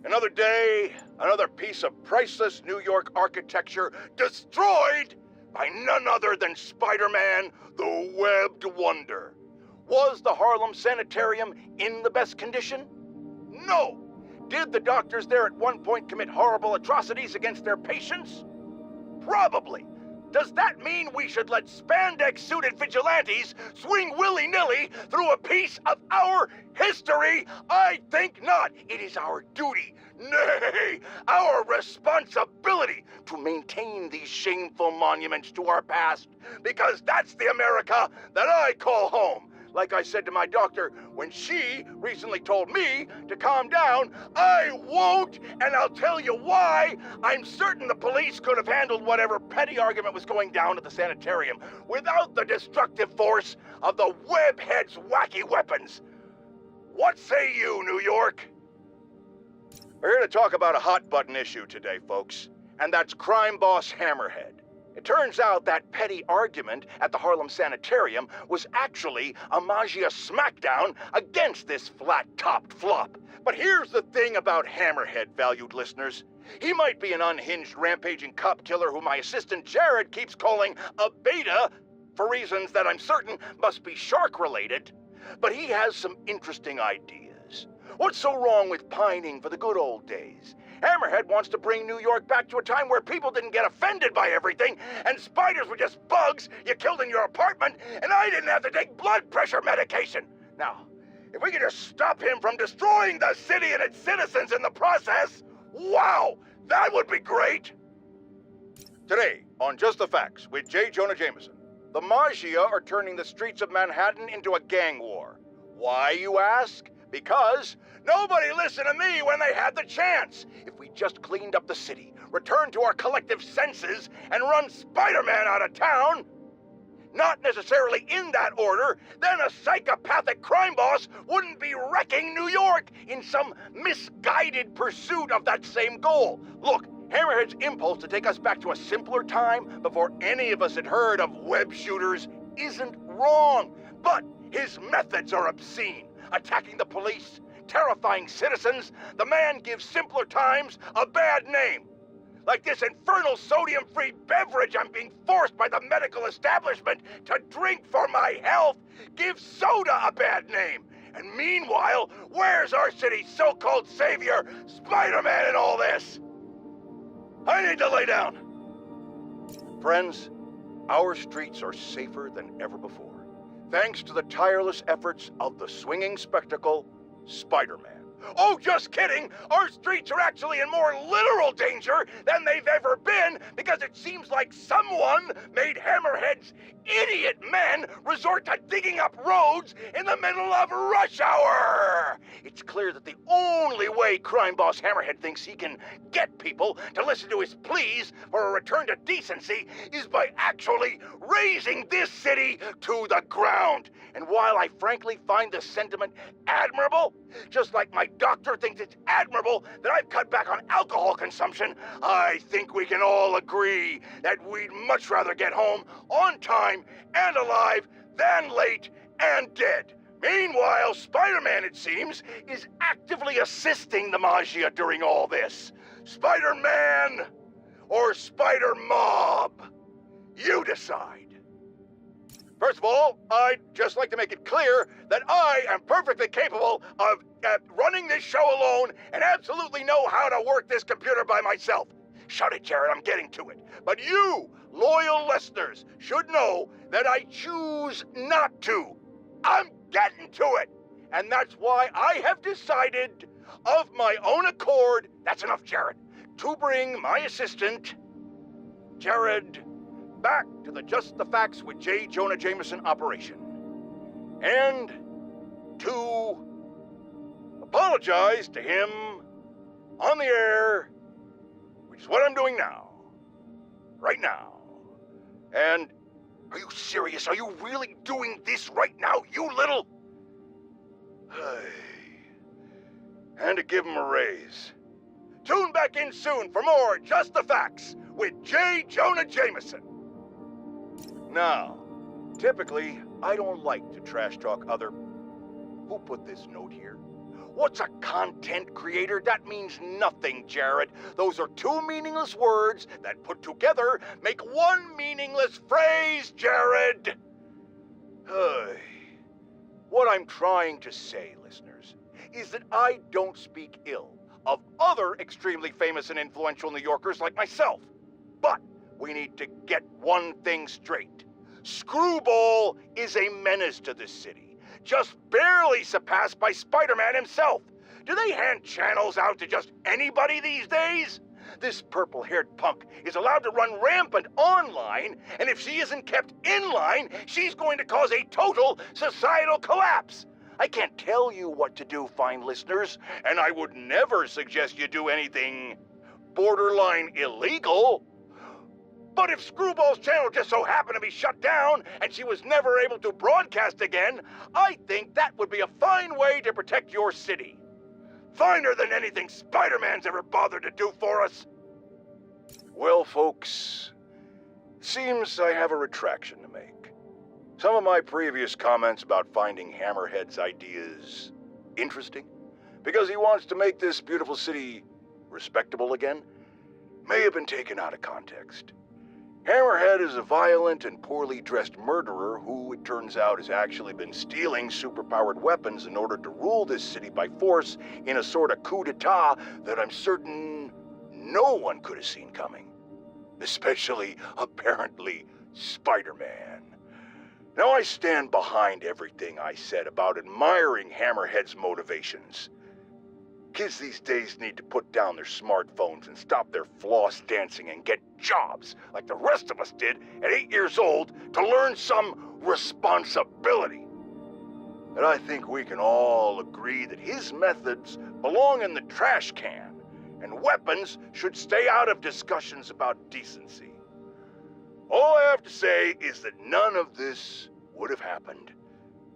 Another day, another piece of priceless New York architecture destroyed by none other than Spider-Man, the Webbed Wonder. Was the Harlem Sanitarium in the best condition? No. Did the doctors there at one point commit horrible atrocities against their patients? Probably. Does that mean we should let spandex-suited vigilantes swing willy-nilly through a piece of our history? I think not. It is our duty, nay, our responsibility to maintain these shameful monuments to our past, because that's the America that I call home. Like I said to my doctor when she recently told me to calm down, I won't, and I'll tell you why. I'm certain the police could have handled whatever petty argument was going down at the sanitarium without the destructive force of the Webhead's wacky weapons. What say you, New York? We're here to talk about a hot-button issue today, folks, and that's crime boss Hammerhead. It turns out that petty argument at the Harlem Sanitarium was actually a magia smackdown against this flat-topped flop. But here's the thing about Hammerhead, valued listeners. He might be an unhinged, rampaging cop killer who my assistant Jared keeps calling a beta, for reasons that I'm certain must be shark-related, but he has some interesting ideas. What's so wrong with pining for the good old days? Hammerhead wants to bring New York back to a time where people didn't get offended by everything, and spiders were just bugs you killed in your apartment, and I didn't have to take blood pressure medication. Now, if we could just stop him from destroying the city and its citizens in the process, wow, that would be great! Today, on Just the Facts with Jonah Jameson, the Magia are turning the streets of Manhattan into a gang war. Why, you ask? Because nobody listened to me when they had the chance. If we just cleaned up the city, returned to our collective senses, and run Spider-Man out of town, not necessarily in that order, then a psychopathic crime boss wouldn't be wrecking New York in some misguided pursuit of that same goal. Look, Hammerhead's impulse to take us back to a simpler time before any of us had heard of web shooters isn't wrong, but his methods are obscene. Attacking the police, terrifying citizens, the man gives simpler times a bad name. Like this infernal sodium-free beverage I'm being forced by the medical establishment to drink for my health gives soda a bad name. And meanwhile, where's our city's so-called savior, Spider-Man, in all this? I need to lay down. Friends, our streets are safer than ever before, thanks to the tireless efforts of the swinging spectacle, Spider-Man. Oh, just kidding! Our streets are actually in more literal danger than they've ever been, because it seems like someone made Hammerhead's idiot men resort to digging up roads in the middle of rush hour! It's clear that the only way crime boss Hammerhead thinks he can get people to listen to his pleas for a return to decency is by actually razing this city to the ground. And while I frankly find the sentiment admirable, just like my doctor thinks it's admirable that I've cut back on alcohol consumption, I think we can all agree that we'd much rather get home on time and alive than late and dead. Meanwhile, Spider-Man, it seems, is actively assisting the Magia during all this. Spider-Man or Spider-Mob? You decide. First of all, I'd just like to make it clear that I am perfectly capable of running this show alone and absolutely know how to work this computer by myself. Shut it, Jared, I'm getting to it. But you, loyal listeners, should know that I choose not to. I'm getting to it. And that's why I have decided, of my own accord, that's enough, Jared, to bring my assistant, Jared, back to the Just the Facts with Jonah Jameson operation. And to apologize to him on the air, which is what I'm doing now. Right now. And are you serious? Are you really doing this right now, you little... And to give him a raise. Tune back in soon for more Just the Facts with Jonah Jameson. Now, typically, I don't like to trash talk other... Who put this note here? What's a content creator? That means nothing, Jared. Those are two meaningless words that put together make one meaningless phrase, Jared. What I'm trying to say, listeners, is that I don't speak ill of other extremely famous and influential New Yorkers like myself. But we need to get one thing straight. Screwball is a menace to this city, just barely surpassed by Spider-Man himself. Do they hand channels out to just anybody these days? This purple-haired punk is allowed to run rampant online, and if she isn't kept in line, she's going to cause a total societal collapse. I can't tell you what to do, fine listeners, and I would never suggest you do anything borderline illegal. But if Screwball's channel just so happened to be shut down and she was never able to broadcast again, I think that would be a fine way to protect your city. Finer than anything Spider-Man's ever bothered to do for us. Well, folks, seems I have a retraction to make. Some of my previous comments about finding Hammerhead's ideas interesting, because he wants to make this beautiful city respectable again, may have been taken out of context. Hammerhead is a violent and poorly dressed murderer who, it turns out, has actually been stealing superpowered weapons in order to rule this city by force in a sort of coup d'etat that I'm certain no one could have seen coming. Especially, apparently, Spider-Man. Now, I stand behind everything I said about admiring Hammerhead's motivations. Kids these days need to put down their smartphones and stop their floss dancing and get jobs like the rest of us did at 8 years old to learn some responsibility. And I think we can all agree that his methods belong in the trash can, and weapons should stay out of discussions about decency. All I have to say is that none of this would have happened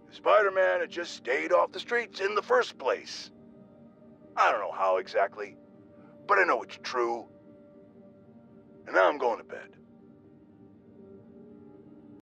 if Spider-Man had just stayed off the streets in the first place. I don't know how exactly, but I know it's true. And now I'm going to bed.